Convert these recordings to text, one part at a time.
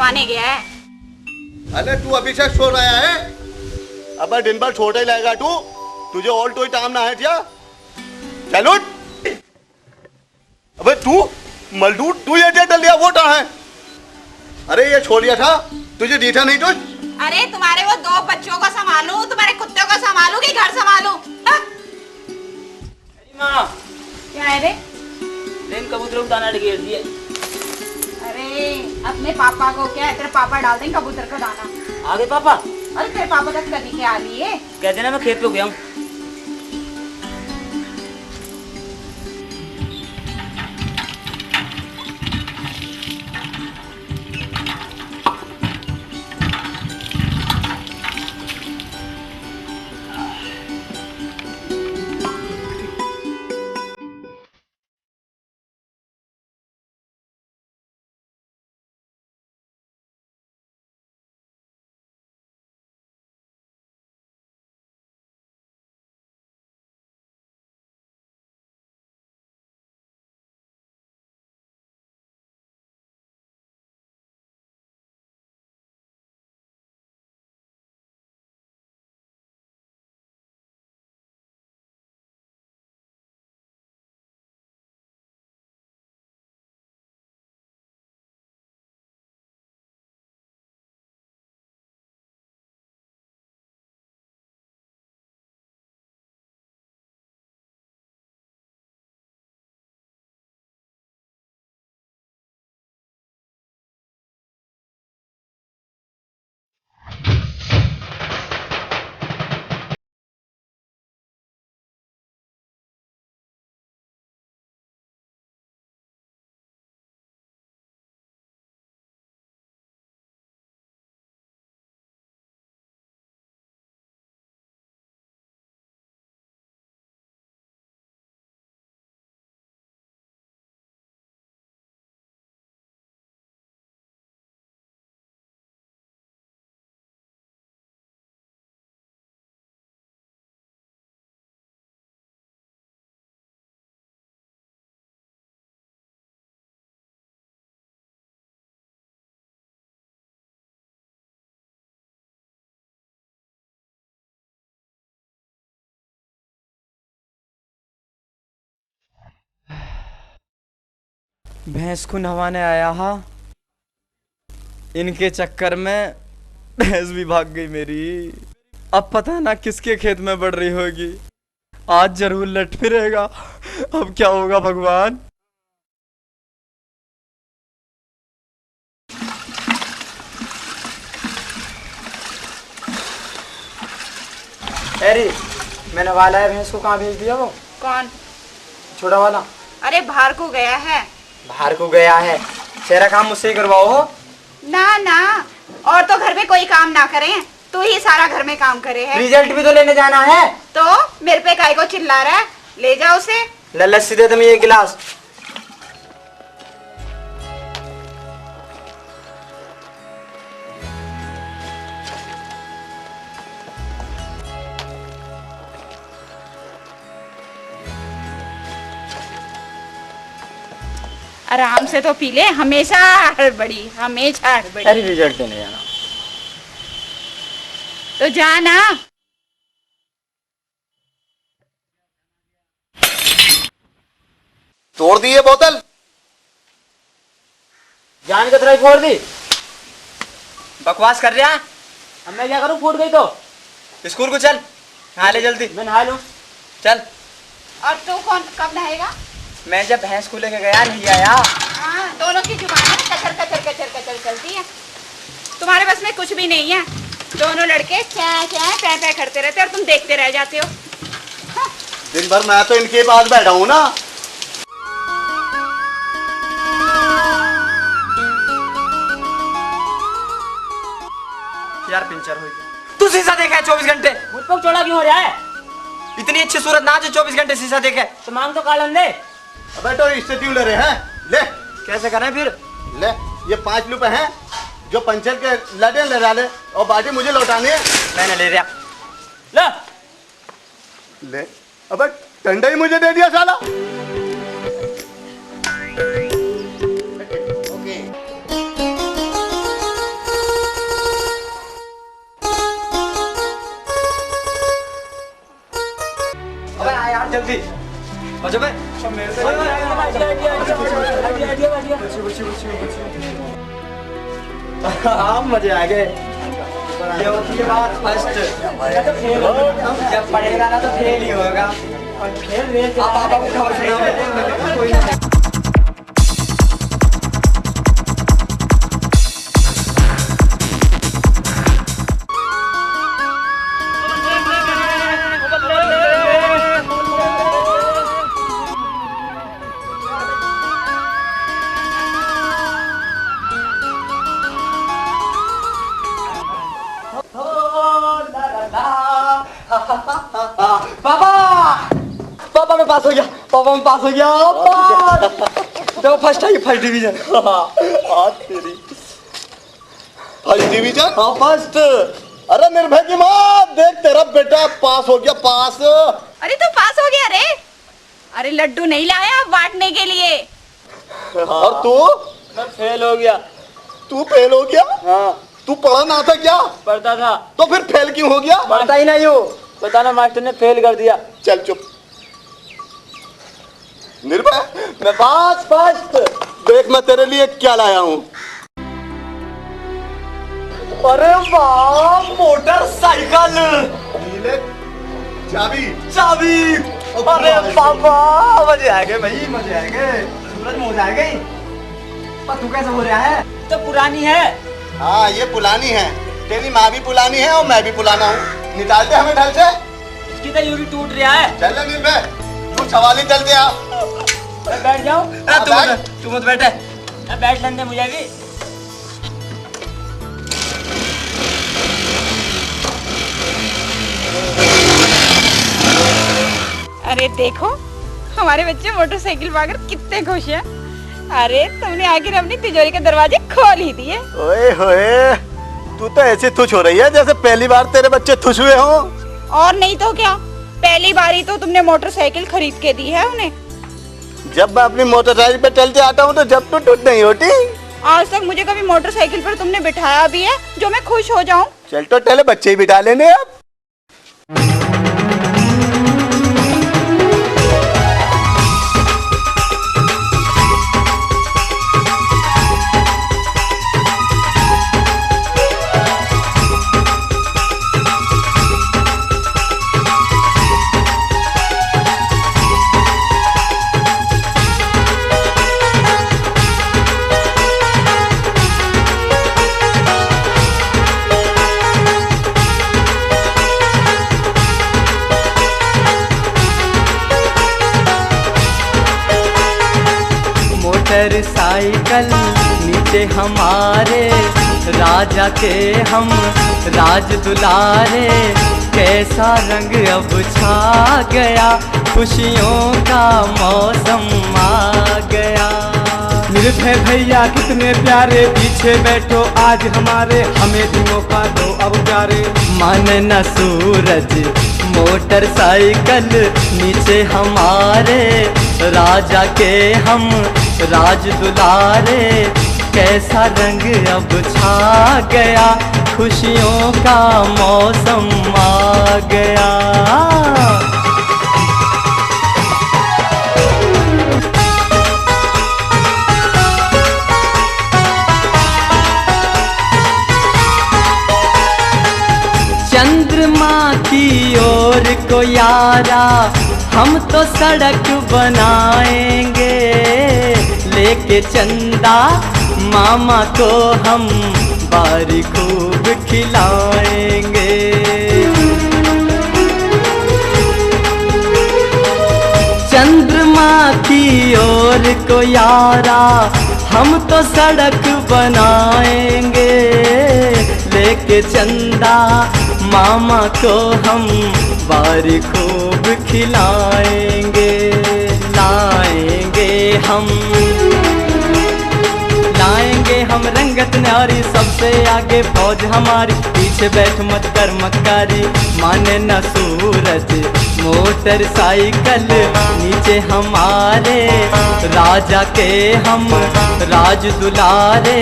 नहवाने गया है। अरे तू अभी से सो रहा है? अब दिन भर छोटा ही लगेगा तू। तुझे और कोई काम ना है क्या? चल उठ। अबे तू मलडूड, तू ये डर लिया वो कहाँ है? अरे ये छोड़ दिया था, तुझे दीठा नहीं तुझ? अरे तुम्हारे वो 2 बच्चों को संभालूं, तुम्हारे कुत्ते को संभालूं कि घर संभालूं? माँ क्या है रे? लेन कबूतरों को दाना गिर दिए। अरे अपने पापा को क्या है, तेरे पापा डाल देंगे कबूतर को दाना। आगे पापा? अरे तेरे पापा तक कभी के आ लिए? कहते ना मैं खेत पे गया हूँ। भैंस को नहवाने आया हा, इनके चक्कर में भैंस भी भाग गई मेरी। अब पता ना किसके खेत में बढ़ रही होगी। आज जरूर लट फिरेगा। अब क्या होगा भगवान। अरे मैंने वाला है भैंस को, कहाँ भेज दिया वो? कौन? छोटा वाला। अरे बाहर को गया है। बाहर को गया है? सारा काम मुझसे ही करवाओ हो? ना ना, और तो घर में कोई काम ना करे, तू ही सारा घर में काम करे है। रिजल्ट भी तो लेने जाना है। तो मेरे पे काहे को चिल्ला रहा है? ले जाओ उसे। लस्सी दे तुम ये गिलास। आराम से तो पी ले, हमेशा हड़बड़ी, हमेशा हड़बड़ी। अरे रिजल्ट देने जाना तो जाना। तोड़ दी ये बोतल। जान के तरह फोड़ दी। बकवास कर रहा है। अब मैं क्या करूँ, फूट गई तो? स्कूल को चल, नहा ले जल्दी। मैं नहा लूँ। चल। और तू कौन कब नहाएगा? मैं जब भैंस को लेके गया नहीं आया। हाँ, दोनों की जुबान कचर कचर कचर कचर चलती है। तुम्हारे बस में कुछ भी नहीं है। दोनों लड़के क्या क्या पै पै करते रहते और तुम देखते रह जाते हो। हाँ। दिन भर मैं तो इनके पास बैठा हूँ ना। यार पंचर हो गया। तू शीशा देखा है 24 घंटे? मुझ पर चौड़ा क्यों हो रहा है? इतनी अच्छी सूरत ना जो 24 घंटे शीशा देखे। तो मांग तो कालन दे। अबे तो इससे क्यों ले रहे हैं? ले। कैसे करें फिर? ले, ये 5 रुपए हैं जो पंचर के लड़े ले डाले और बाकी मुझे लौटाने हैं। मैंने ले लिया। लो। ले। अबे डंडा ही मुझे दे दिया साला। ओके। जल्दी बचो बे हाँ मजे आ गए ये होती है बात फर्स्ट जब पढ़ेगा ना तो फेल ही होगा और फेल पापा को खबर सुनाओ कोई पापा मैं पास हो गया पापा मैं पास हो गया देखो फर्स्ट आई फर्स्ट डिवीजन आज तेरी फर्स्ट डिवीजन हाँ फर्स्ट अरे निर्भय की माँ देख तेरा बेटा पास हो गया पास। अरे तू पास हो गया रे। अरे लड्डू नहीं लाया बांटने के लिए। और तू मैं फेल हो गया। तू फेल हो गया? हाँ तू पढ़ा ना था क्या? पढ़ता था। तो फिर फेल क्यों हो गया? पढ़ता ही नहीं हूँ। पता ना मास्टर ने फेल कर दिया। चल चुप। निर्भय मैं पास फर्स्ट। देख मैं तेरे लिए क्या लाया हूँ। अरे वाह मोटरसाइकिल नीले चाबी चाबी अरे पापा मजे आ गए भाई मजे आ गए सूरज मौज आ गई पर तू कैसे हो रहा है तो पुरानी है। हाँ ये पुरानी है तेरी माँ भी पुरानी है और मैं भी पुराना हूँ। निकाल दे हमें ढल से। इसकी तो यूं भी टूट रहा है। चल ले निर्भय तू सवाल ही चलते आ। मैं बैठ जाऊं? तू मत बैठे मैं बैठ लेने दे मुझे भी। अरे देखो हमारे बच्चे मोटरसाइकिल पाकर कितने खुश हैं। अरे तुमने आखिर अपनी तिजोरी के दरवाजे खोल ही दिए। ओए होए तू तो ऐसे खुश हो रही है जैसे पहली बार तेरे बच्चे खुश हुए हों। और नहीं तो क्या, पहली बारी तो तुमने मोटरसाइकिल खरीद के दी है उन्हें। जब मैं अपनी मोटरसाइकिल पे चलते आता हूँ तो जब तो टूट नहीं होती। आज तक मुझे कभी मोटरसाइकिल पर तुमने बिठाया भी है जो मैं खुश हो जाऊं। चल तो पहले बच्चे ही बिठा लेने अब। मोटरसाइकिल नीचे हमारे राजा के हम राज दुलारे कैसा रंग अब छा गया खुशियों का मौसम आ गया। निर्भय भैया कितने प्यारे पीछे बैठो आज हमारे हमें भी मौका दो अब प्यारे। मन न सूरज मोटरसाइकिल नीचे हमारे राजा के हम राज दुलारे कैसा रंग अब छा गया खुशियों का मौसम आ गया। चंद्रमा की ओर को यारा हम तो सड़क बनाएंगे लेके चंदा मामा को हम बारी खूब खिलाएंगे। चंद्रमा की ओर को यारा हम तो सड़क बनाएंगे लेके चंदा मामा को हम बारी खूब खिलाएंगे। लाएंगे हम रंगत नारी सबसे आगे फौज हमारी पीछे बैठ मत कर मक्कारी। माने न सूरज मोटरसाइकिल नीचे हमारे राजा के हम राज दुलारे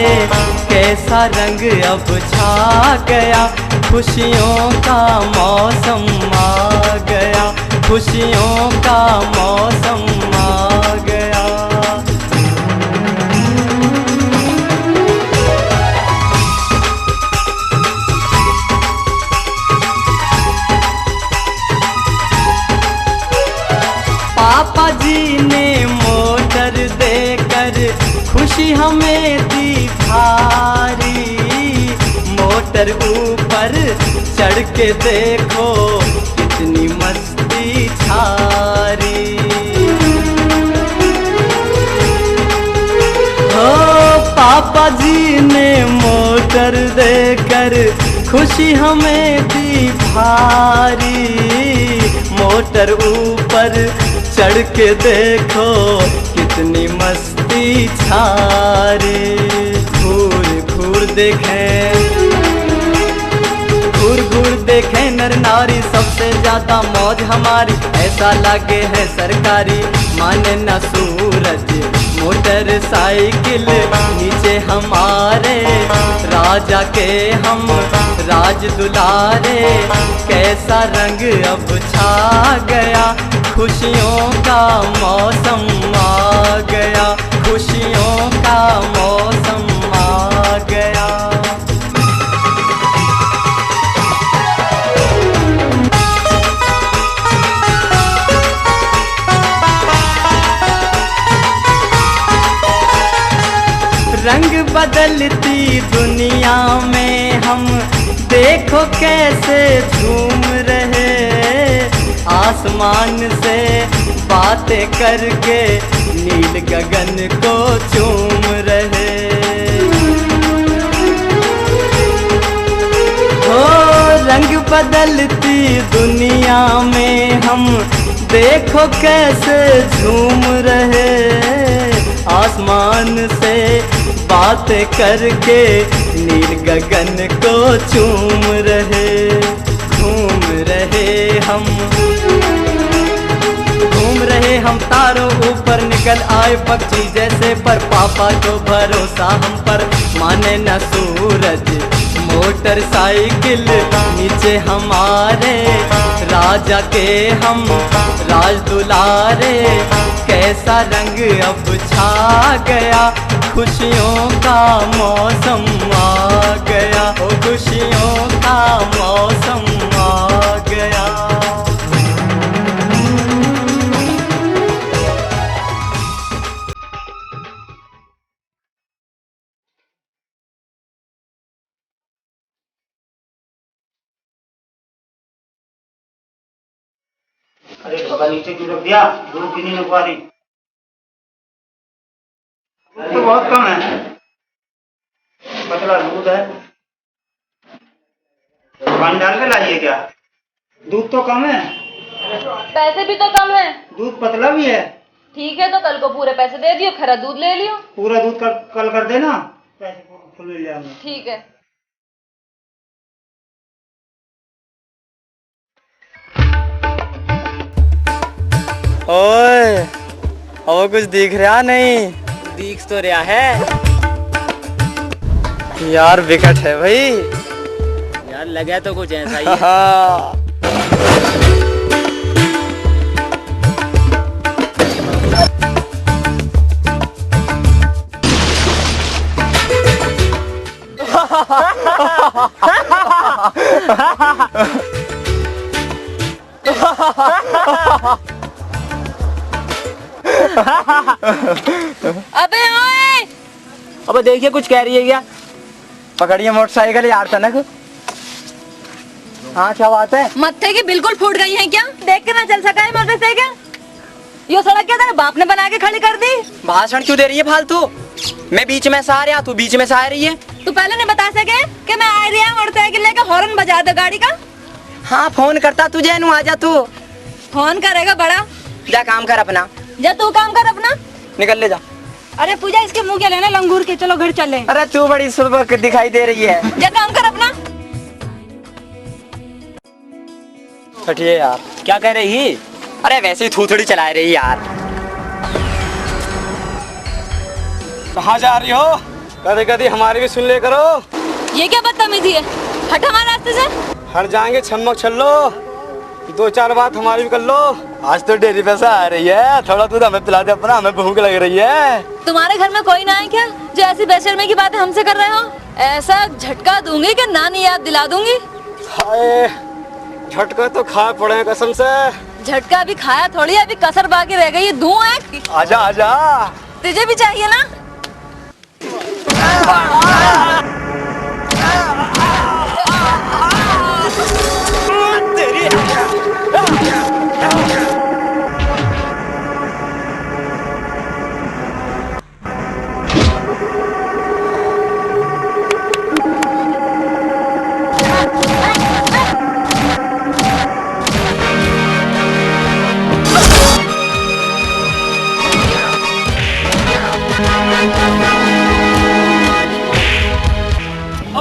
कैसा रंग अब छा गया खुशियों का मौसम आ गया खुशियों का मौसम आ गया। पापा जी ने मोटर देकर खुशी हमें दी भारी, मोटर ऊपर चढ़ के देखो कितनी मस्ती छारी। हो पापा जी ने मोटर देकर खुशी हमें दी भारी, मोटर ऊपर चढ़ के देखो कितनी मस्ती छारी। घूर घूर देखें नर नारी, सबसे ज्यादा मौज हमारी ऐसा लागे है सरकारी। माने न सूरज मोटर साइकिल नीचे हमारे, राजा के हम राज दुलारे। कैसा रंग अब छा गया, खुशियों का मौसम आ गया, खुशियों का मौसम आ गया। रंग बदलती दुनिया में हम देखो कैसे झूम रहे, आसमान से बातें करके नील गगन को चूम रहे। हो रंग बदलती दुनिया में हम देखो कैसे झूम रहे, आसमान से बातें करके नील गगन को चूम रहे। घूम रहे हम तारों ऊपर, निकल आए पक्षी जैसे, पर पापा को भरोसा हम पर। माने न सूरज मोटर साइकिल नीचे हमारे, राजा के हम राज दुलारे। कैसा रंग अब छा गया, खुशियों का मौसम आ गया, ओ खुशियों का मौसम आ गया। अरे बाबा नीचे क्यों रख दिया? दूध क्यों नहीं लगवा रही? दूध तो बहुत कम है, पतला दूध है। पानी डाल के लाइए क्या? दूध तो कम है, पैसे भी तो कम है। दूध पतला भी है। ठीक है तो कल को पूरे पैसे दे दियो, खरा दूध ले लियो। पूरा दूध कल कर देना, पैसे फुल मिल जाएंगे। ठीक है। ओए अब कुछ दिख रहा नहीं? दिख तो रहा है यार, विकट है भाई यार, लगा तो कुछ ऐसा ही है। हाँ। अबे ओए, अब देखिए कुछ कह रही है क्या? पकड़िए मोटरसाइकिल यार तनक। हाँ क्या बात है? मत्थे की बिल्कुल फूट गई है क्या? देख के ना चल सका है मोटरसाइकिल? यो सड़क क्या तेरे बाप ने बना के खड़ी कर दी? भाषण क्यों दे रही है फालतू? मैं बीच में से आ रहा, तू बीच में से आ रही है। तू पहले नहीं बता सके कि मैं आ रही हूँ मोटरसाइकिल लेके? हॉर्न बजा दे गाड़ी का। हाँ फोन करता तुझे, नु आजा तू। फोन करेगा बड़ा? जा काम कर अपना। जा तू काम कर अपना, निकल ले जा। अरे पूजा इसके मुंह के लेना लंगूर के, चलो घर चले। अरे तू बड़ी सुबह दिखाई दे रही है। जा काम कर अपना। हटिए यार। क्या कह रही? अरे वैसे ही थूथड़ी चला रही यार। कहाँ जा रही हो? कभी कभी हमारी भी सुन ले करो। ये क्या बदतमीजी है? हट हमारे रास्ते से। हट जाएंगे, छमक छल्लो। दो चार बात हमारी भी कर लो। आज तो डेरी पैसा आ रही है, थोड़ा दूध हमें पिला दे अपना, हमें भूख लग रही है। तुम्हारे घर में कोई ना है क्या जो ऐसी बेशर्मी की बातें हमसे कर रहे हो? ऐसा झटका दूंगी कि नानी याद दिला दूंगी। हाय, झटका तो खा पड़े कसम से। झटका भी खाया थोड़ी, अभी कसर बाकी रह गई है। धुआं है, आजा आजा। तुझे भी चाहिए ना?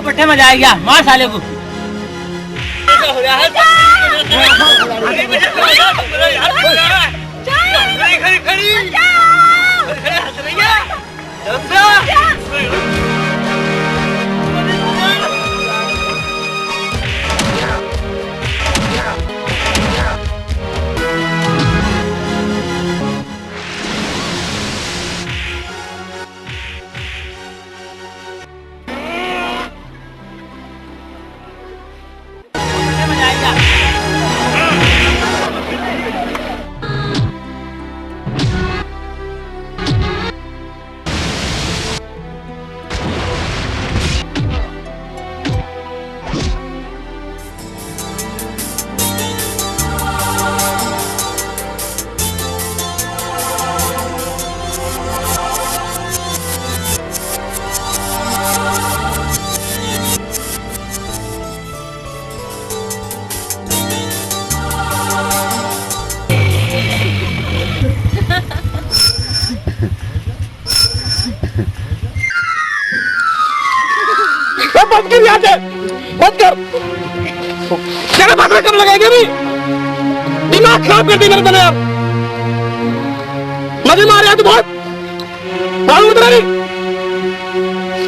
पट्टे मजा आ गया, मार साले को। बंद कर यहाँ से, बंद कर। तेरे बात में कब लगाएंगे अभी? दिमाग खराब कर दी मेरे तने आप। मजे मार रहा तू बहुत। मालूम उतना नहीं।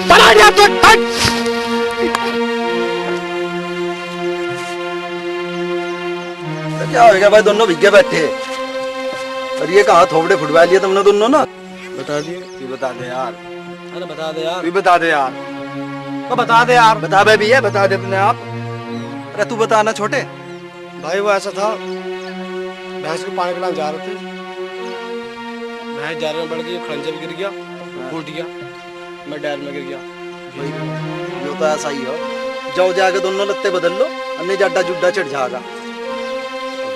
पढ़ा गया तो हट। क्या हो गया भाई, दोनों भिगे बैठे। और ये कहा थोपड़े फुटवा लिए तुमने दोनों ना? बता दिए। तू बता दे यार। अरे बता दे यार। तू बता दे यार। तो बता दे यार। बता बे भैया, बता दे अपने आप। अरे तू बताना छोटे। भाई वो ऐसा था, भैंस को पानी पिलाने जा रहे थे। भैंस डैर में बढ़ गई, खंजर गिर गया, फूट गया, मैं डैर में गिर गया। यो तो ऐसा ही हो। जाओ जाके दोनों लत्ते बदल लो, अन्य जाडा जुड्डा चढ़ जाएगा।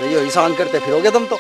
यही शान करते फिरोगे तुम तो।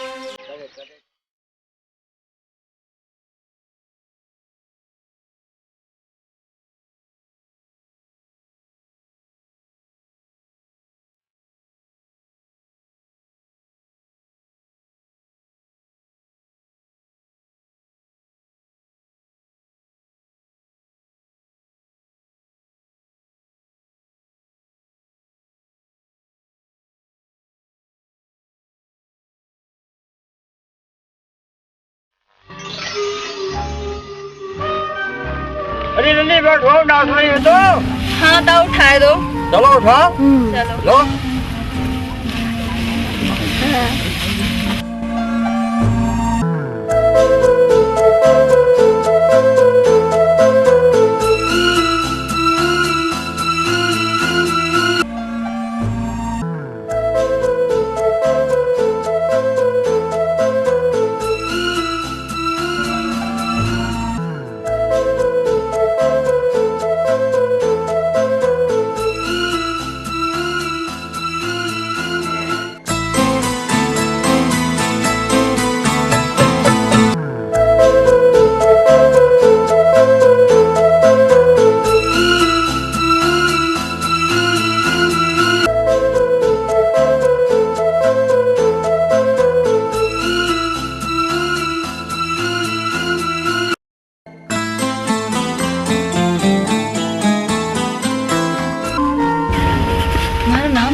अरे नन्ही बैठो, नाच रही है तो। हाँ तो उठाए दो। चलो उठा। चलो लो।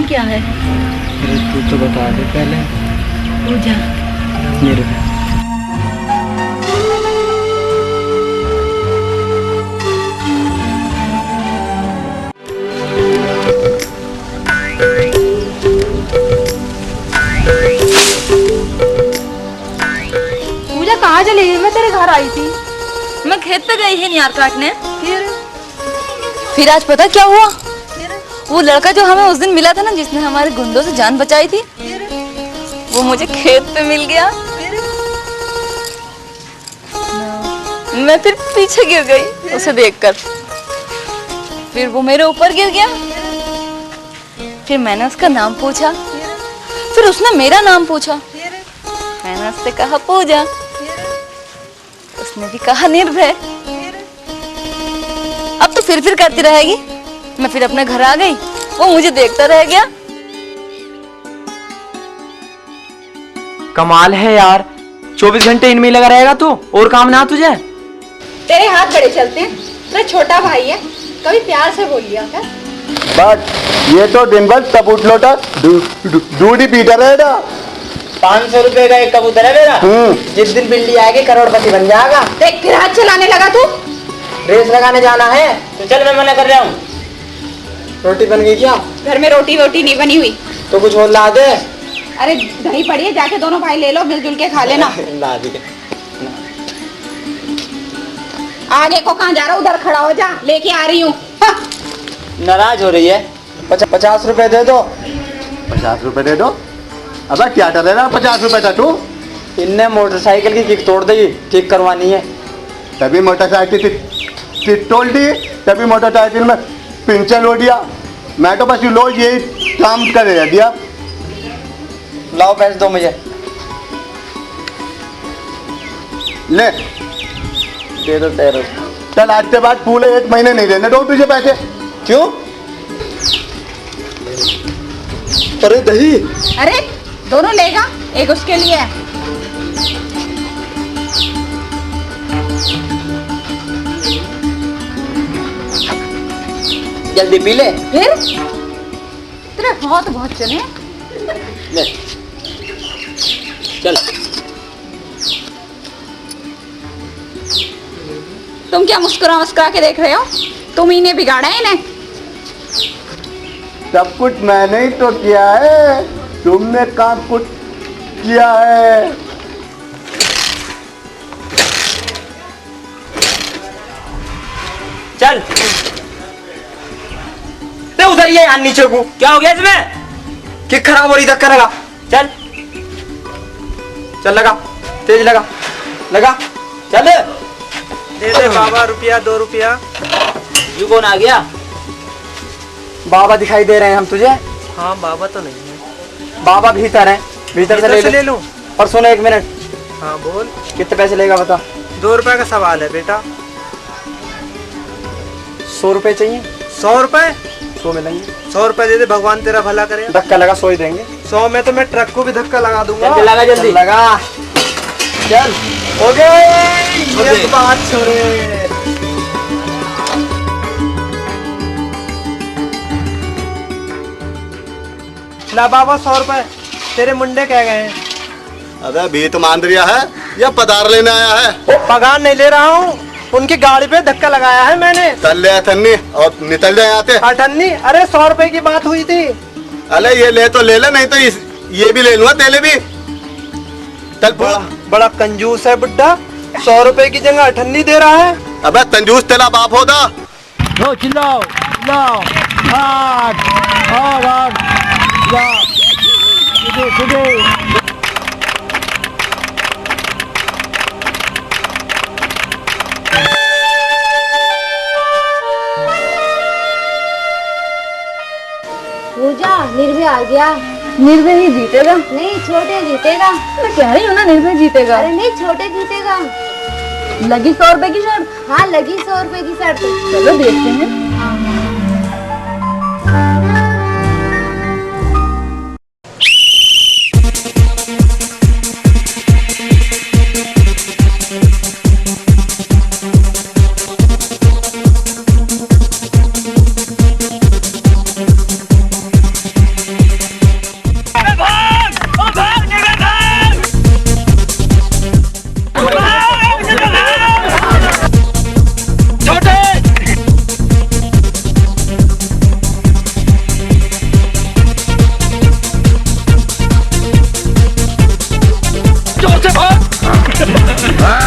क्या है? तू तो बता दे पहले। पूजा। मेरे कहाँ चली गई? मैं तेरे घर आई थी। मैं खेत पे गई है यार काटने। फिर आज पता क्या हुआ? वो लड़का जो हमें उस दिन मिला था ना, जिसने हमारे गुंडों से जान बचाई थी, वो मुझे खेत पे मिल गया। मैं फिर पीछे गिर गई उसे देखकर। फिर वो मेरे ऊपर गिर गया। फिर मैंने उसका नाम पूछा, फिर उसने मेरा नाम पूछा। मैंने उससे कहा पूजा, उसने भी कहा निर्भय। अब तो फिर करती रहेगी। मैं फिर अपने घर आ गई, वो मुझे देखता रह गया। कमाल है यार, 24 घंटे इनमें ही लगा रहेगा तू, और काम ना तुझे? तेरे हाथ बड़े चलते हैं। तेरा छोटा भाई है, कभी प्यार से बोल लिया कर। बट ये तो दिन भर तब उठ लोटा दूध ही पीता रहेगा। 500 रुपए का एक कबूतर है मेरा। जिस दिन बिल्ली आएगी करोड़पति बन जाएगा। देख फिर हाथ चलाने लगा तू। रेस लगाने जाना है तो चल, मैं मना कर रहा हूँ। रोटी बन गई क्या? घर में रोटी वोटी नहीं बनी हुई। तो कुछ और ला दे। अरे दही पड़ी है, जाके दोनों भाई ले लो, मिलजुल के खा लेना। ला दी। आगे को कहाँ जा रहा, उधर खड़ा हो जा, लेके आ रही हूँ। नाराज हो रही है। 50 रुपए दे दो। 50 रुपए दे दो? अब क्या कर रहा 50 रुपए का तू? इनने मोटरसाइकिल की किक तोड़ दी, ठीक करवानी है। तभी मोटरसाइकिल की तोड़ दी, तभी मोटरसाइकिल में पिंचर हो दिया। मैं तो बस लो यही काम करे दिया। लाओ पैसे दो मुझे। ले दे दो 13। चल आज के बाद पूरे 1 महीने नहीं देने दो तुझे पैसे। क्यों? अरे दही। अरे दोनों लेगा, एक उसके लिए है। जल्दी पी ले। फिर तेरे हाथ बहुत चले। ले चल। तुम क्या मुस्कुरा मुस्कुरा के देख रहे हो? तुम ही ने बिगाड़ा है इन्हें। सब कुछ मैंने ही तो किया है, तुमने काम कुछ किया है। चल ते उतरिए यार नीचे को। क्या हो गया इसमें? किक खराब हो रही, धक्का लगा। चल चल, लगा तेज, लगा लगा चल। दे दे बाबा, रुपया 2 रुपया। यू कौन आ गया? बाबा दिखाई दे रहे हैं हम तुझे? हाँ बाबा तो नहीं है। बाबा भीतर है, भीतर से ले लूं। और सुनो 1 मिनट। हाँ बोल। कितने पैसे लेगा बता? 2 रुपए का सवाल है बेटा। 100 रुपए चाहिए? 100 रुपए? 100 मिलेंगे। 100 रुपए दे दे, भगवान तेरा भला करे। धक्का लगा 100 ही देंगे। 100 में तो मैं ट्रक को भी धक्का लगा दूंगा। जल्दी लगा, जल्दी लगा। चल हो गए। ये बात छोड़े। ला बाबा 100 रुपए। तेरे मुंडे कह गए हैं। अबे भीत मान रिया है या पदार लेने आया है? पगार नहीं ले रहा हूँ, उनकी गाड़ी पे धक्का लगाया है मैंने। चल ले अठन्नी और निकल जाए आते। अठन्नी? अरे 100 रुपए की बात हुई थी। अरे ये ले तो ले ले, नहीं तो ये भी ले लूंगा तेले भी। चल बड़ा कंजूस है बुड्ढा, 100 रुपए की जगह अठन्नी दे रहा है। अबे कंजूस तेरा बाप होता। लो चिल्लाओ चिल्लाओ। भाग भाग भाग, जा सीधे सीधे। पूजा, निर्भय आ गया। निर्भय ही जीतेगा। नहीं, छोटे जीतेगा। मैं कह रही हूँ ना, निर्भय जीतेगा। अरे नहीं, छोटे जीतेगा। लगी 100 रुपए की शर्त। हाँ लगी 100 रुपए की शर्त। चलो देखते हैं। Ah!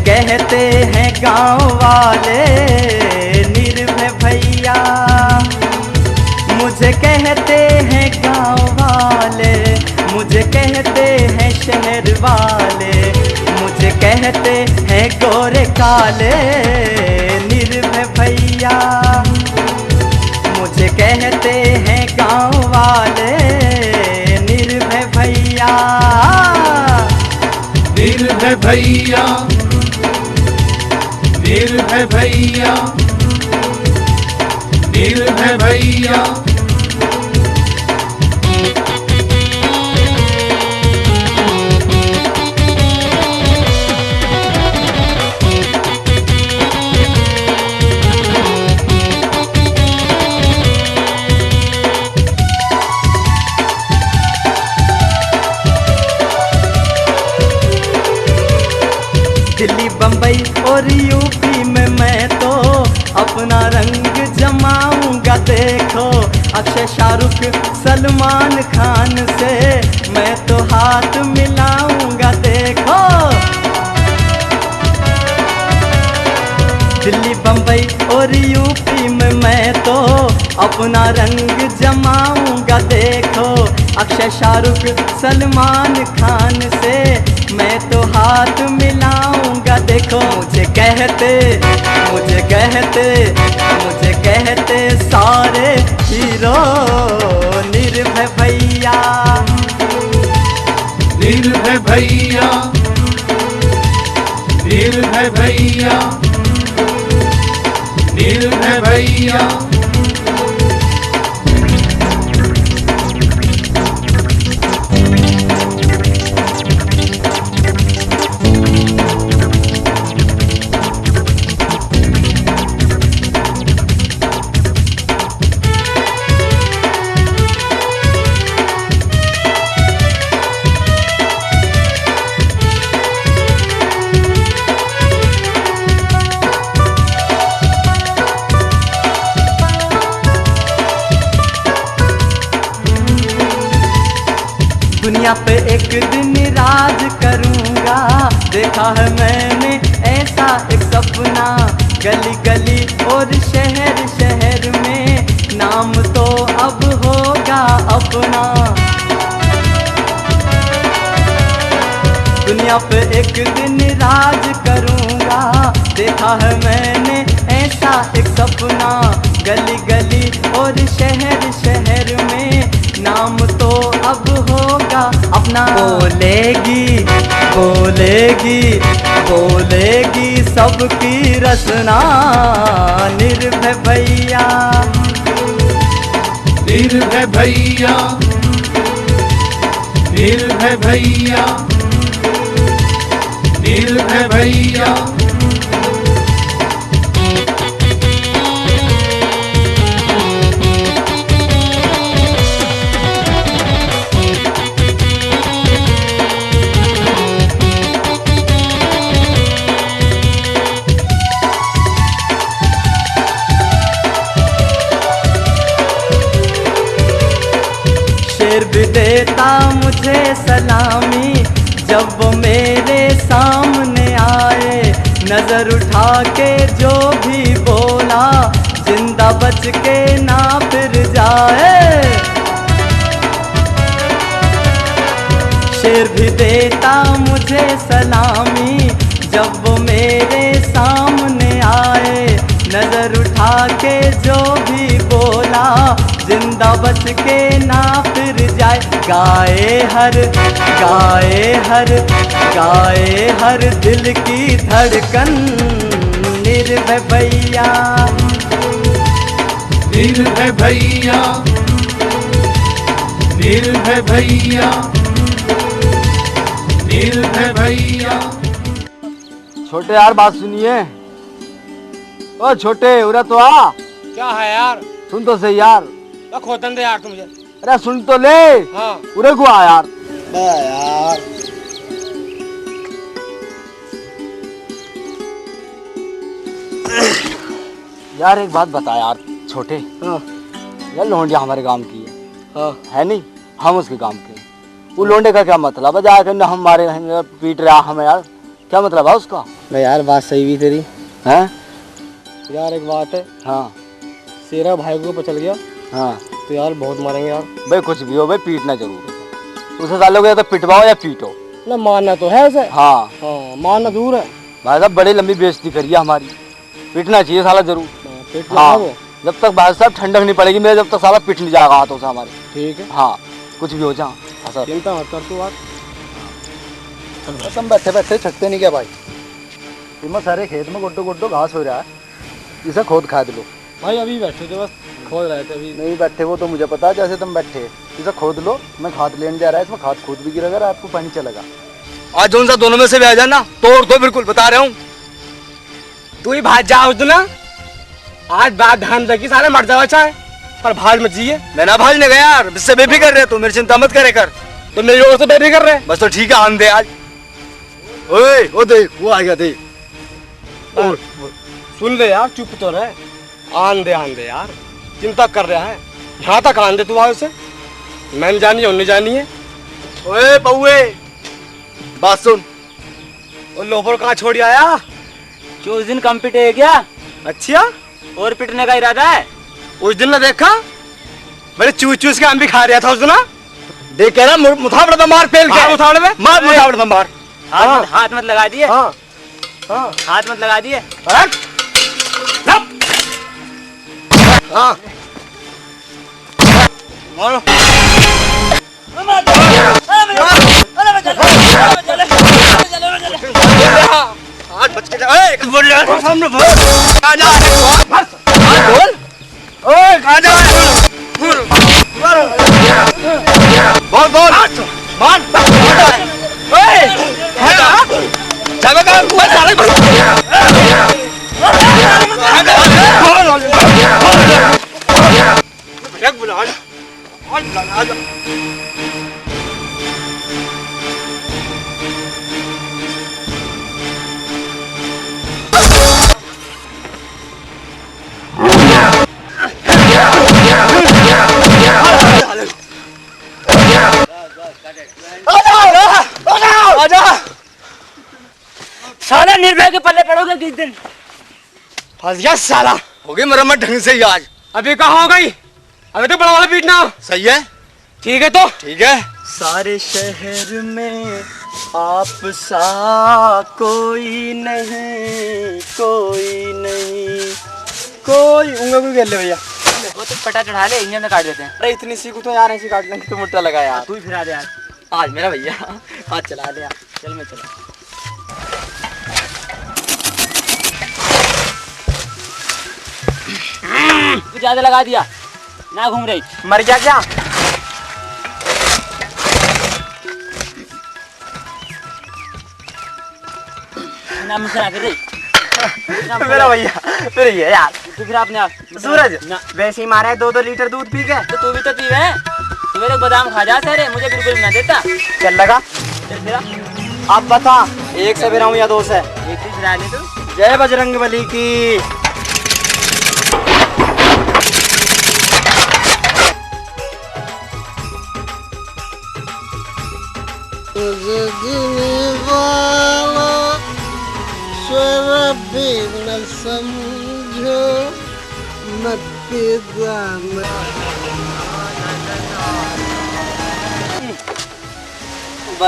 कहते हैं गांव वाले निर्भय भैया, मुझे कहते हैं गांव वाले, मुझे कहते हैं शहर वाले, मुझे कहते हैं गोरे काले निर्भय भैया, मुझे कहते हैं गांव वाले निर्भय भैया। निर्भय भैया, निर्भय भैया, निर्भय भैया। दिल्ली बम्बई और यूपी में मैं तो अपना रंग जमाऊंगा देखो, अक्षय शाहरुख सलमान खान से मैं तो हाथ मिलाऊंगा देखो। दिल्ली बम्बई और यूपी में मैं तो अपना रंग जमाऊंगा देखो, अक्षय शाहरुख सलमान खान से मैं तो हाथ मिलाऊंगा देखो। मुझे कहते, मुझे कहते, मुझे कहते सारे हीरो निर्भय भैया। निर्भय भैया, निर्भय भैया, निर्भय भैया। दुनिया पे एक दिन राज करूंगा, देखा है मैंने ऐसा एक सपना, गली गली और शहर शहर में नाम तो अब होगा अपना। दुनिया पे एक दिन राज करूंगा, देखा है मैंने ऐसा एक सपना, गली गली और शहर शहर में नाम तो अब होगा अपना। बोलेगी बोलेगी बोलेगी सबकी रचना निर्भय भैया। निर्भय भैया, निर्भय भैया, निर्भय भैया। शेर भी देता मुझे सलामी जब वो मेरे सामने आए, नजर उठा के जो भी बोला जिंदा बच के ना फिर जाए। शेर भी देता मुझे सलामी जब वो मेरे सामने आए, नजर उठा के जो भी बोला जिंदा बच के ना फिर जाए। गाए हर गाए हर गाए हर दिल की धड़कन निर्भय भैया। निर्भय भैया, निर्भय भैया, निर्भय भैया। छोटे यार बात सुनिए। ओ छोटे उरा तो आ। क्या है यार? सुन तो सही यार। खोदन दे यार तू मुझे। अरे सुन तो ले। हाँ। उरे को आ यार। यार यार एक बात बता यार छोटे। यार लोंडिया हमारे काम की है नहीं, हम उसके काम के। वो लोंडे का क्या मतलब है? जाकर हमारे पीट रहा हमें यार। क्या मतलब है उसका? नहीं यार बात सही भी तेरी हैं? यार। एक बात है, हाँ तेरा भाई को पता चल गया हाँ तो यार बहुत मारेंगे यार। भाई कुछ भी हो भाई, पीटना जरूर। उसे सालों को या तो पिटवाओ या पीटो। ना मारना तो है उसे। हाँ हाँ मारना दूर है। भाई साहब बड़ी लंबी बेइज्जती करी है हमारी, पीटना चाहिए साला जरूर। पेट हाँ वो। जब तक भाई साहब ठंडक नहीं पड़ेगी मेरे, जब तक साला पिट नहीं जाएगा हाथों से हमारे। ठीक है, हाँ कुछ भी हो जा। हाँ सर चिंता मत कर तू बात। तुम बैठे बैठे छकते नहीं क्या भाई? तुम सारे खेत में गुड्डो गुड्डो घास हो रहा है, इसे खोद खाद लो। भाई अभी बैठे थे, बस खोद रहे थे अभी। नहीं बैठे वो तो मुझे पता है, जैसे तुम बैठे इसे खोद लो। मैं खाद लेने जा रहा है, इसमें खाद खोद भी गिरेगा, रात को पानी चलेगा। आज जो सा दोनों में से भी आ जाना तोड़ दो, बिल्कुल बता रहा हूँ। तू ही भाग जा उस दिन ना। आज बात ध्यान रखी, सारे मर जाओ चाहे पर भाज मत जिए। मैं ना भाजने गया यार, इससे बेफिक्र रहे, तू मेरी चिंता मत करे कर। तो मेरी ओर से बेटी कर रहे। बस तो ठीक है, आन दे आज। ओए ओ देख वो आ गया, देख। और सुन ले यार, चुप तो रहे। आन दे यार, चिंता कर रहा है। यहाँ तक आन दे तू वहां से। मैंने जानी है उन्हें जानी है। ओए बउए बात सुन। और लोफर कहाँ छोड़ आया? उस दिन कम पिटे है क्या? अच्छा, और पिटने का इरादा है? उस दिन ना देखा मेरे चूस चूस के हम भी खा रहा था उस दिन। देख के ना मुठावड़ा तो मार पेल के। मुठावड़े में मार मुठावड़ा तो मार। हाथ मत लगा दिए। हाँ हाँ हाथ मत लगा दिए। हाँ मारो। हाथ बच के जा। ओए बोल रहा सामने बोल। कहां जा रहा है? बोल। ओए कहां जा रहा है? बोल बोल। मान। ओए चलो का ऊपर साले बोल। एक बुला आज बुला। साला निर्भय के पल्ले पड़ोगे किस दिन? फंस गया साला। हो गई मरम्मत ढंग से ही आज। अभी कहाँ हो गई? अभी तो बड़ा वाला पीटना। सही है, ठीक है तो ठीक है। सारे शहर में आप सा कोई नहीं, कोई नहीं, कोई। उंगली को घेर ले भैया। वो तो पटा चढ़ा ले, इंजन में काट देते हैं। अरे इतनी सीखो तो यार, ऐसी काटने की तो मुट्ठा लगा यार। तू ही फिरा दे यार। आज मेरा भैया हाथ चला दे यार। चल मैं चला। तू ज्यादा लगा दिया ना, घूम रही। मर गया क्या? ना मुझसे ना कर रही। मेरा भैया फिर ये यार। तू फिर अपने आप सूरज ना। वैसे ही मारा है 2-2 लीटर दूध पी के। तो तू भी तो पीवे। तू मेरे बादाम खा जा सारे, मुझे बिल्कुल ना देता। चल लगा। चल फिरा। अब बता, एक से बिना हूँ या 2 से? एक चीज फिरा ले तू। जय बजरंग बली की।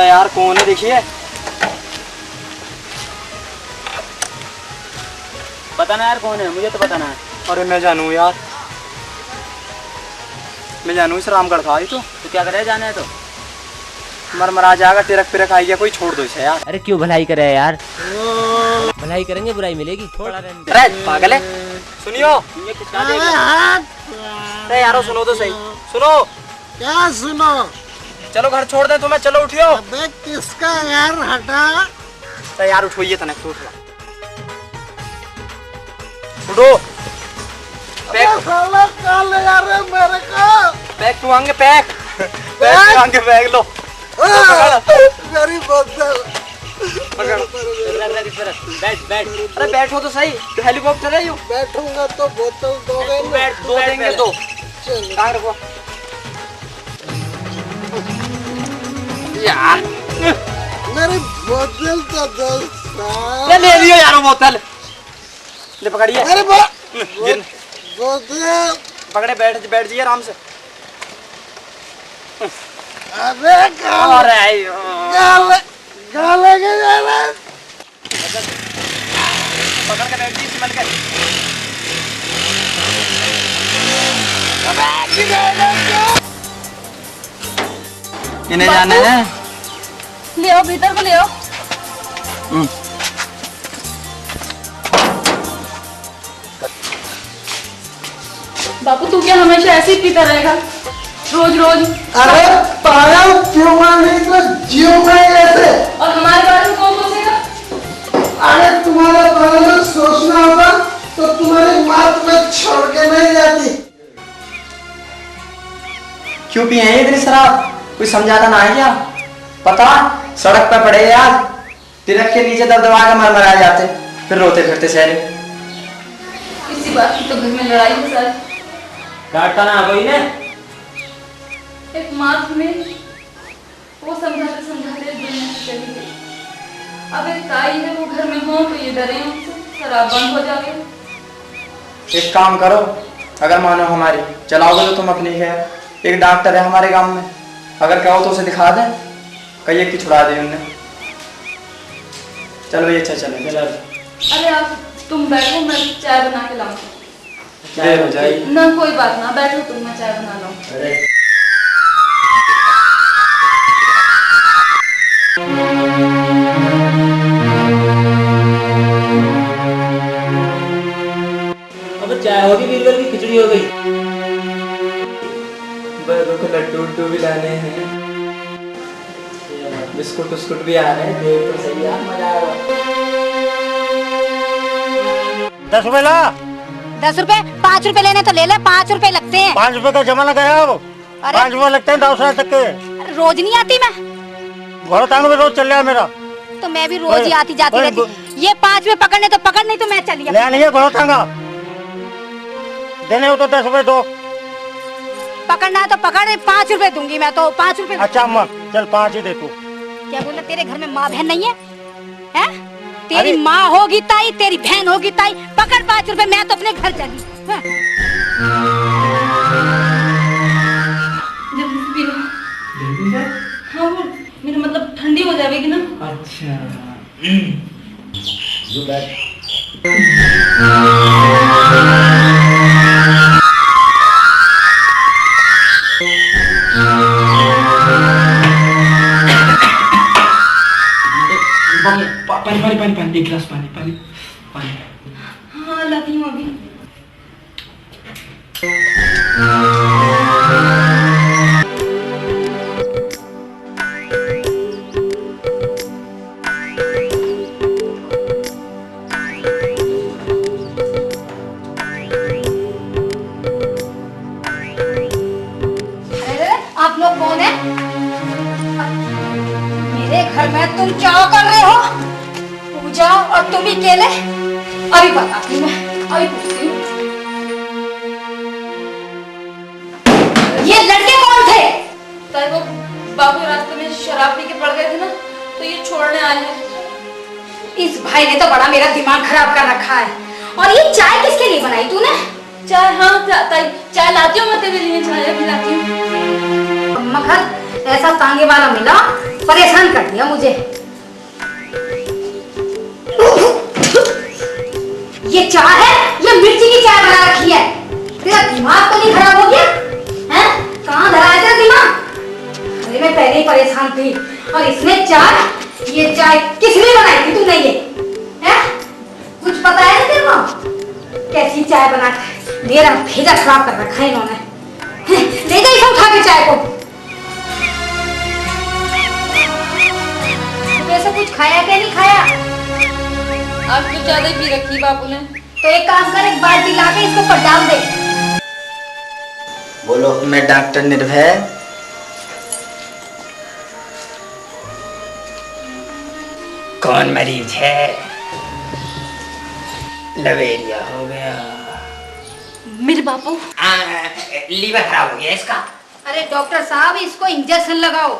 यार कौन है देखिए? पता ना यार कौन है, मुझे तो पता ना है। अरे मैं जानू यार, मैं जानू इस रामगढ़ था ये तो। क्या करे जाने है तो? मर जाएगा, तिरक पिरक आई गया, कोई छोड़ दो इसे यार। अरे क्यों भलाई करे यार? भलाई करेंगे बुराई मिलेगी। अरे पागल है, सुनियो। ये किसका देगा? अरे यारो सुनो तो सही, सुनो। क्या सुनो? चलो घर छोड़ दे तुम्हें, चलो उठियो। अबे किसका यार, हटा। अरे यार उठोइए तने, तो उठो। उठो। पैक साला कल यार मेरे को। पैक तू आंगे पैक। पैक तू आंगे पैक लो। मेरी बोतल। बैठ बैठ। अरे बैठो तो सही, हेलीकॉप्टर है यू। बैठूंगा तो बोतल दोगे ना? बैठ, दो देंगे दो। चल। कहाँ रखो यार। मेरी बोतल तो दो। साहब ले लियो यारो बोतल, ले पकड़िए। अरे बोतल पकड़े, बैठ जाइए आराम से। अरे गाले के जा रहा है। पकड़ के बैठ जाइए संभल के। इन्हें जाना है, ले आओ भीतर को ले आओ। बापू तू क्या हमेशा ऐसे ही पीता रहेगा रोज रोज? अरे पागल पीऊंगा नहीं तो जीऊंगा ही ऐसे। और हमारे बारे में कौन सोचेगा? अरे तुम्हारे बारे में सोचना होगा तो तुम्हारी माँ तुम्हें छोड़ के नहीं जाती। क्यों पिए हैं इतनी शराब? कोई समझाता ना है क्या? पता सड़क पे पड़े यार, तिलक के नीचे दबदबा के मर मरा जाते, फिर रोते फिरते शहर। इसी बात की तो घर में लड़ाई है सर। डांटा ना कोई ने। एक मार्च में वो समझाते समझाते दुनिया से चली गई। अब एक ताई है, वो घर में हो तो ये डरे हैं उनसे शराब बंद हो जाए। एक काम करो, अगर मानो हमारी चलाओगे तो तुम अपनी है। एक डॉक्टर है हमारे गांव में, अगर कहो तो उसे दिखा दें, कहिए कि छुड़ा दे उन्हें। चलो ये अच्छा चले। अरे आप तुम बैठो, मैं चाय बना के लाऊंगी। देर हो जाएगी ना कोई बात ना, बैठो तुम, मैं चाय बना लाऊं। अब चाय होगी, बीरबल की खिचड़ी हो गई। बर्रों को लड्डू भी लाने हैं, बिस्कुट उस्कुट भी आ रहे हैं। देख तो सही यार, मजा आएगा। 10 रुपए ला। 10 रुपए? 5 रुपए लेने तो ले ले, 5 रुपए लगते हैं। 5 रुपए का जमाना गया अब। 5 रुपए लगते हैं 10 तक के। रोज नहीं आती मैं, घोड़ा टांग में रोज चल रहा है मेरा। तो मैं भी रोज ही आती जाती रहती। ये 5 में पकड़ने तो पकड़, नहीं तो मैं चली ले नहीं है घोड़ा टांगा। देने हो तो 10 रुपए दो। पकड़ना है तो पकड़, 5 रुपए दूंगी मैं तो। 5 रुपए। अच्छा अम्मा चल 5 ही दे तू। क्या बोला, तेरे घर में माँ बहन नहीं है? हैं? तेरी माँ होगी ताई, तेरी बहन होगी ताई। पकड़ 5 रुपए, मैं तो अपने घर चली। जल्दी पी लो। हाँ वो मेरा मतलब ठंडी हो जाएगी ना। अच्छा पानी, एक गिलास पानी। हाँ लाती हूँ अभी। आप लोग कौन है? मेरे घर में तुम क्या कर रहे हो? पूजा और तुम ही केले? अभी बताती हूँ मैं, अभी पूछती हूँ। ये लड़के कौन थे? ताई वो बाबू रास्ते में शराब पी के पड़ गए थे ना, तो ये छोड़ने आए हैं। इस भाई ने तो बड़ा मेरा दिमाग खराब कर रखा है। और ये चाय किसके लिए बनाई तूने? चाय? हाँ ताई, चाय लाती हूँ मैं तेरे लिए, चाय भी लाती हूँ। मखन ऐसा तांगे वाला मिला, परेशान कर दिया मुझे। ये चाय है, ये मिर्ची की चाय बना रखी है। तेरा दिमाग तो नहीं खराब हो गया? हैं? कहाँ धरा है तेरा दिमाग? अरे मैं पहले ही परेशान थी, और इसमें चाय, ये चाय किसने बनाई थी? तूने ये? हैं? कुछ पता है ना तेरे को? कैसी चाय बना के मेरा भेजा खराब कर रखा है इन्होंने। ले जा इसे उठा के चाय को। वैसे कुछ खाया क्या नहीं खाया? आज कुछ ज्यादा ही पी रखी बाबू ने। तो एक काम कर, एक बाल्टी लाके इसको ऊपर डाल दे। बोलो। मैं डॉक्टर निर्भय। कौन मरीज है? लवेरिया हो गया। मेरे बापू लीवर खराब हो गया इसका। अरे डॉक्टर साहब, इसको इंजेक्शन लगाओ,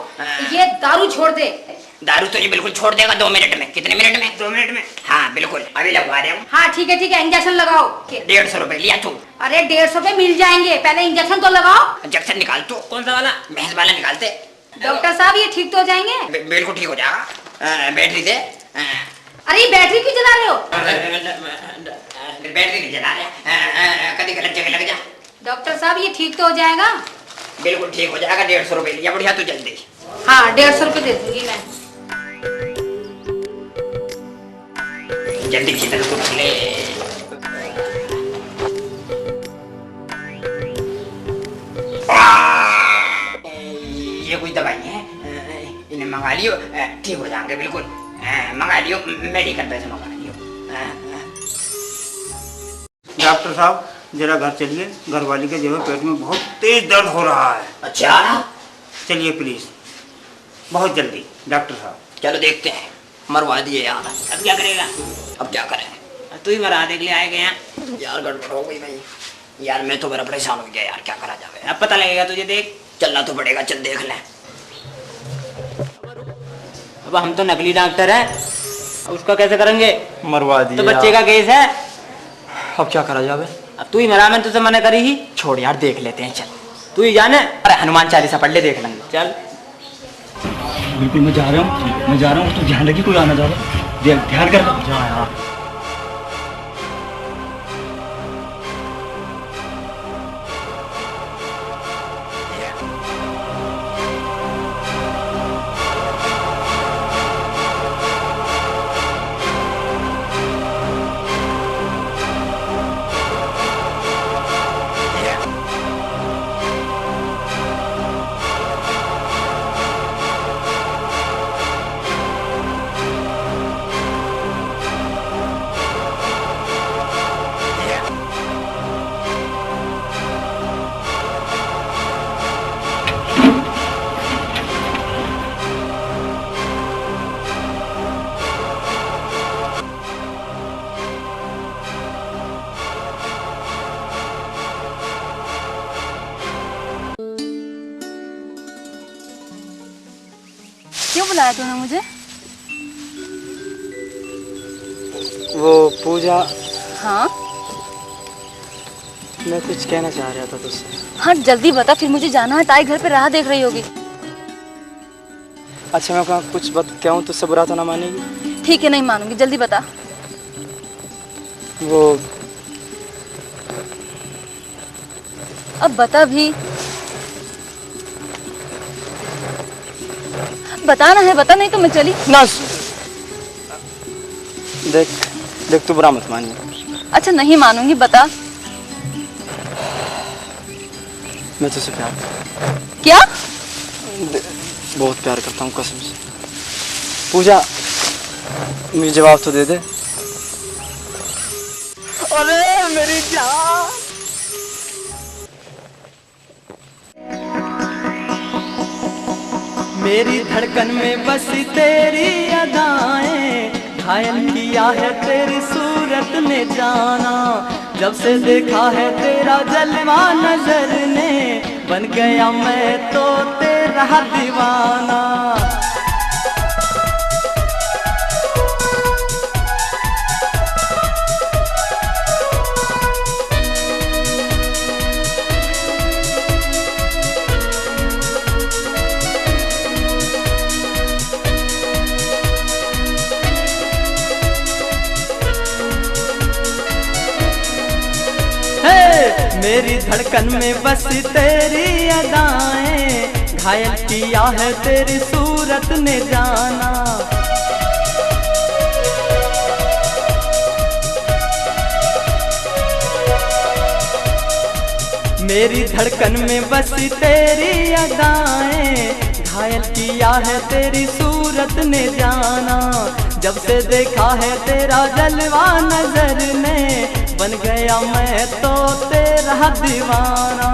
ये दारू छोड़ दे। दारू तो ये बिल्कुल छोड़ देगा 2 मिनट में। कितने मिनट में? 2 मिनट में। हाँ बिल्कुल, अभी लगवा रहे हूँ। हाँ ठीक है, इंजेक्शन लगाओ। 150 रुपए लिया तू। अरे 150 रुपए मिल जाएंगे, पहले इंजेक्शन तो लगाओ। इंजेक्शन निकाल तू। कौन सा वाला? भैंस वाला निकालते। डॉक्टर साहब ये ठीक तो हो जाएंगे? बिल्कुल ठीक हो जाएगा। बैटरी से। अरे ये बैटरी क्यों जला रहे हो? बैटरी नहीं जला रहे, कभी गलत जगह लग जा। डॉक्टर साहब ये ठीक तो हो जाएगा? बिल्कुल ठीक हो जाएगा। 150 रुपए लिया, बढ़िया तू जल्दी। हाँ 150 रुपए दे दूंगी मैं। जल्दी भीतर को निकले। ये कोई दवाई है, इन्हें मंगा लियो, ठीक हो जाएंगे बिल्कुल। मंगा लियो, मेडिकल पैसे मंगा लियो। डॉक्टर साहब जरा घर चलिए, घरवाली के जो है पेट में बहुत तेज दर्द हो रहा है। अच्छा चलिए प्लीज, बहुत जल्दी। डॉक्टर साहब चलो देखते हैं। मरवा दिए यार, अब क्या करेगा? अब क्या करें? तू ही मरा देख ले आएगा यार। गड़बड़ हो गई भाई यार, मैं तो बड़ा परेशान हो गया यार, क्या करा जाए? अब पता लगेगा तुझे, देख चलना तो पड़ेगा। चल देख ले। अब हम तो नकली डॉक्टर हैं, उसका कैसे करेंगे? मरवा दिए तो बच्चे का केस है, अब क्या करा जाए? अब तू ही मरा, मैं तुझसे मना करी ही। छोड़ यार, देख लेते हैं, चल तू ही जाने। अरे हनुमान चालीसा पढ़ ले, देख लेंगे। चल बिल्कुल मैं जा रहा हूँ, तो ध्यान रखिए कोई आना जा रहा, ध्यान कर जा यार। क्यों बुलाया तूने मुझे? वो पूजा, हाँ मैं कुछ कहना चाह रहा था तुझसे। हाँ जल्दी बता, फिर मुझे जाना है। ताई घर पे राह देख रही होगी। अच्छा मैं कुछ बात कहूँ तुझसे, बुरा तो ना मानेगी? ठीक है, नहीं मानूंगी, जल्दी बता। वो अब बता भी, बताना है बता, नहीं तो मैं चली ना। देख तू बुरा मत मानिए। अच्छा नहीं मानूंगी, बता। मैं तुझसे प्यार करता हूँ। क्या? बहुत प्यार करता हूँ कसम से। पूजा मुझे जवाब तो दे दे। अरे मेरी जान, मेरी धड़कन में बसी तेरी अदाएं, घायल किया है तेरी सूरत ने जाना। जब से देखा है तेरा जलवा नजर ने, बन गया मैं तो तेरा दीवाना। मेरी धड़कन में बस तेरी अदाएं, घायल किया है तेरी सूरत ने जाना। मेरी धड़कन में बस तेरी अदाएं, घायल किया है तेरी सूरत ने जाना। जब से देखा है तेरा जलवा नजर ने, बन गया मैं तो तेरा दीवाना।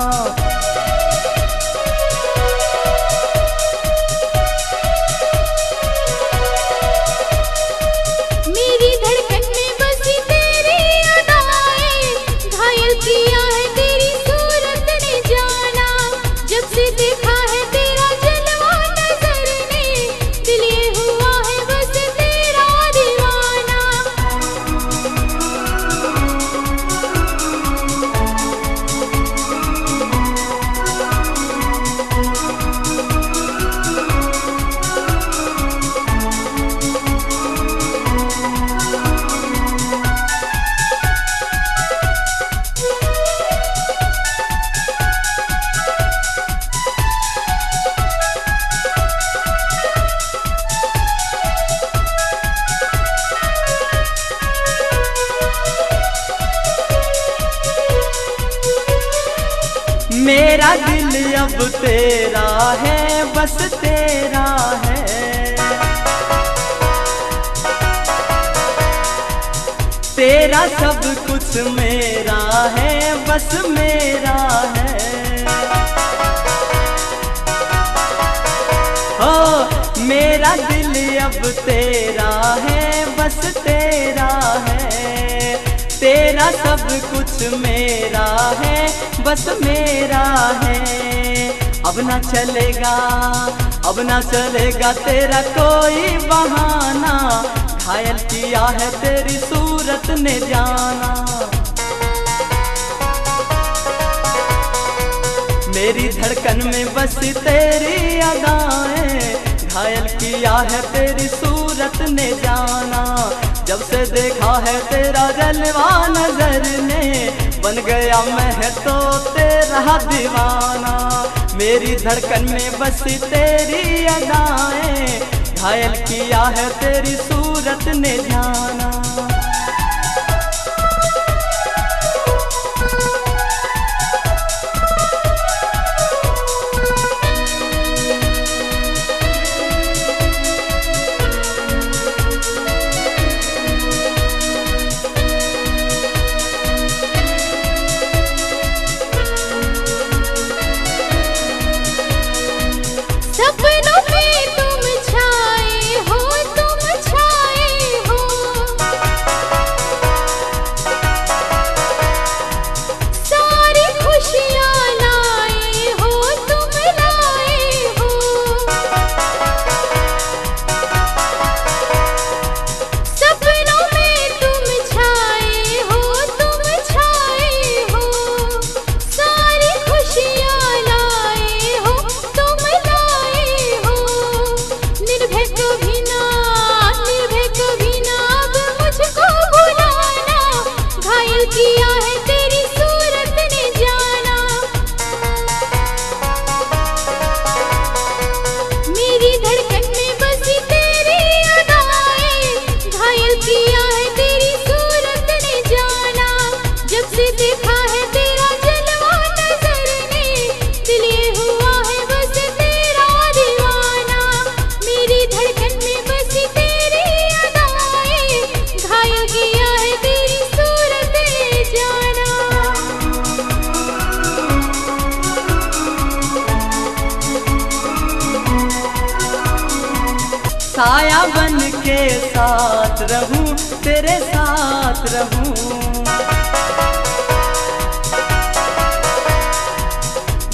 मेरी धड़कन में बसी तेरी अदाएं, घायल किया है तेरी सूरत ने जाना। जब से देखा है तेरा जलवा नजर ने, दिल ये हुआ मेरा दिल अब तेरा है, बस तेरा है। तेरा सब कुछ मेरा है, बस मेरा है। ओ मेरा दिल अब तेरा है, बस तेरा है। तेरा सब कुछ मेरा है, बस मेरा है। अब ना चलेगा, अब ना चलेगा तेरा कोई बहाना। घायल किया है तेरी सूरत ने जाना। मेरी धड़कन में बसी तेरी अदाएं, घायल किया है तेरी सूरत ने जाना। जब से देखा है तेरा जलवा नजर ने, बन गया मैं तो तेरा दीवाना। मेरी धड़कन में बसी तेरी अदाएं, घायल किया है तेरी सूरत ने जाना। सपनों में तुम छाए हो, तुम छाए हो। सारी खुशियाँ लाए हो, तुम लाए हो। सपनों में तुम छाए हो, तुम छाए हो। सारी खुशियाँ लाए हो, तुम लाए हो। निर्भय कभी ना, निर्भय कभी ना अब मुझको भुलाना। घायल किया है तेरी सूरत ने जाना। मेरी धड़कन में बसी तेरी अदाएं, घायल किया है तेरी सूरत ने जाना। जब से देखा है तेरा जलवा नजर ने, दिल ये हुआ है बस तेरा दीवाना। मेरी धड़कन में बसी तेरी अदाएं, घायल किया है तेरी सूरत ने जाना। साया बन के साथ रहूं, तेरे साथ रहूं।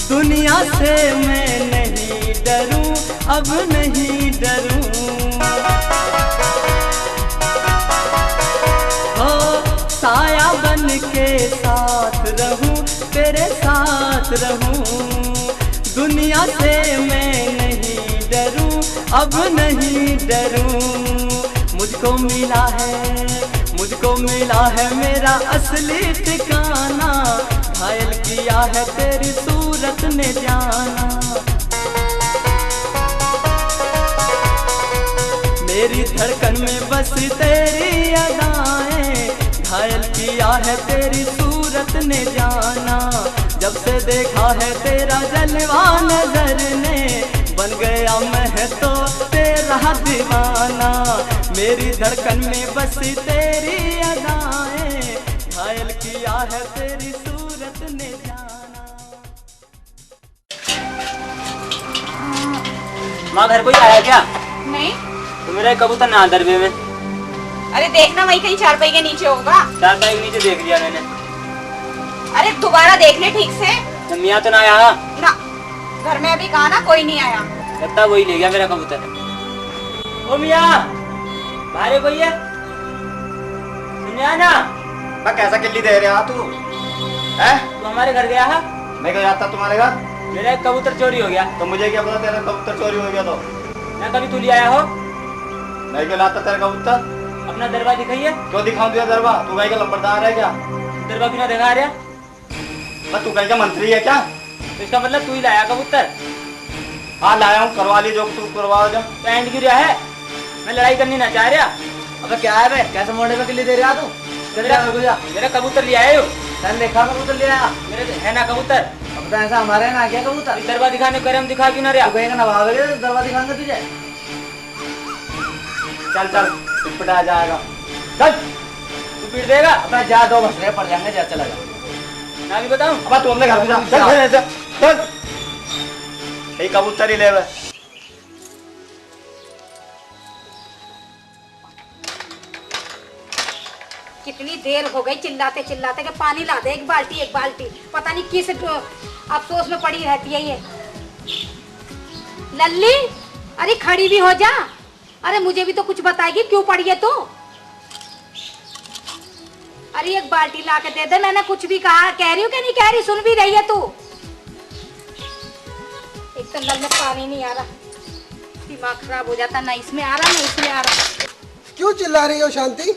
दुनिया से मैं नहीं डरूं, अब नहीं डरूं। हो साया बन के साथ रहूं, तेरे साथ रहूं। दुनिया से मैं नहीं डरूं, अब नहीं डरूं। मुझको मिला है, मुझको मिला है मेरा असली ठिकाना। घायल किया है तेरी सूरत ने जाना। मेरी धड़कन में बसी तेरी अदाएं, घायल किया है तेरी सूरत ने जाना। जब से देखा है तेरा जलवा नजर ने, बन गया मैं तो तेरा दीवाना। मेरी धड़कन में बसी तेरी अदाएं, घायल किया है तेरी सूरत ने जाना। माँ घर कोई आया क्या? नहीं। तो मेरा एक कबूतर ना दरबे में। अरे देखना वही कहीं चारपाई के नीचे होगा। चारपाई के नीचे देख लिया मैंने। अरे दोबारा देख ले ठीक से। तो मियाँ तो ना आया ना, घर में अभी कहा ना कोई नहीं आया। लगता वही ले गया मेरा कबूतर। ओ मियाँ बाहर कोई है? सुनिया ना? कैसा किल्ली दे रहा तू? हैं? तू हमारे घर गया है? मैं क्यों जाता तुम्हारे घर? मेरा एक कबूतर चोरी हो गया। तो मुझे क्या पता तेरा कबूतर चोरी हो गया? तो ना कभी तू ले आया हो? मैं क्यों लाता तेरा कबूतर? अपना दरबा दिखाइए। क्यों दिखाऊं तुझे दरबा? तू कहीं का लंबरदार है क्या? दरबा क्यों ना दिखा रहा? तू कहीं का मंत्री है क्या? तो इसका मतलब तू ही लाया कबूतर? हाँ लाया हूँ, करवा ली जो तू करवा। जा तो एंड क्यों रहा है? मैं लड़ाई करनी ना चाह रहा। अबे क्या है बे? कैसे मोड़े में किल्ली दे रहा तू? मेरा कबूतर ले आए हो? मैंने देखा कबूतर ले आया। मेरे है ना कबूतर? अब तो ऐसा हमारे यहाँ आ गया कबूतर। दरबार दिखाने को हम दिखा क्यों ना रहा? कहेगा नवाब है तो दरबार दिखाएंगे तुझे। चल चल पिट आ जाएगा। चल तू पीट देगा। अपना जा 2 भसरे पड़ जाएंगे, जा चला जा। ना भी बताऊं? अब तू अपने घर में जा। चल चल चल यही कबूतर ही ले वे। कितनी देर हो गई चिल्लाते चिल्लाते कि पानी ला दे, एक बाल्टी। पता नहीं किस अफसोस में पड़ी रहती है ये लल्ली। अरे खड़ी भी हो जा। अरे मुझे भी तो कुछ बताएगी क्यों पड़ी है तू। अरे एक बाल्टी ला के दे दे। मैंने कुछ भी कहा, कह रही हूँ कि नहीं कह रही, सुन भी रही है तू। एक तो नल में पानी नहीं आ रहा, दिमाग खराब हो जाता। ना इसमें आ रहा ना इसमें आ रहा। क्यों चिल्ला रही हो शांति?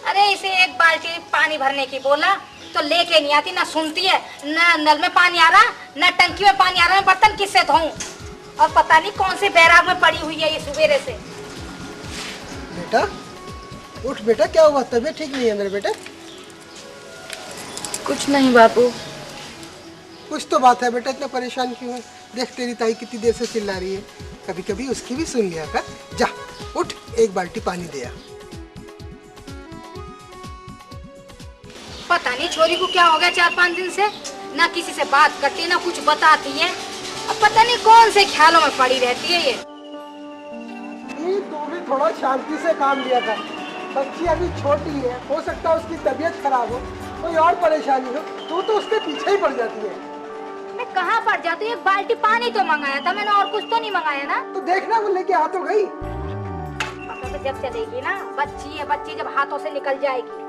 अरे इसे एक बाल्टी पानी भरने की बोला तो लेके नहीं आती, ना सुनती है। ना नल में पानी आ रहा, ना टंकी में पानी आ रहा। मैं बर्तन किससे धोऊं? और पता नहीं कौन से बैराग में पड़ी हुई है ये सुबेरे से। बेटा उठ बेटा, क्या हुआ? तबीयत ठीक नहीं है मेरे बेटे? कुछ नहीं बापू। कुछ तो बात है बेटा, इतना परेशान क्यों है? देख तेरी ताई कितनी देर से चिल्ला रही है, कभी कभी उसकी भी सुन लिया कर। जा उठ, एक बाल्टी पानी दे आ। पता नहीं छोरी को क्या हो गया 4-5 दिन से, ना किसी से बात करती ना कुछ बताती है। अब पता नहीं कौन से ख्यालों में पड़ी रहती है ये। तू भी थोड़ा शांति से काम लिया कर। बच्ची अभी छोटी है, हो सकता है उसकी तबीयत खराब हो, कोई और परेशानी हो, तू तो उसके पीछे ही पड़ जाती है। मैं कहाँ पड़ जाती हूँ? एक बाल्टी पानी तो मंगाया था मैंने, और कुछ तो नहीं मंगाया ना। तो देखना वो लेके आ तो गई। पता तो जब चलेगी ना, बच्ची है, बच्ची जब हाथों से निकल जाएगी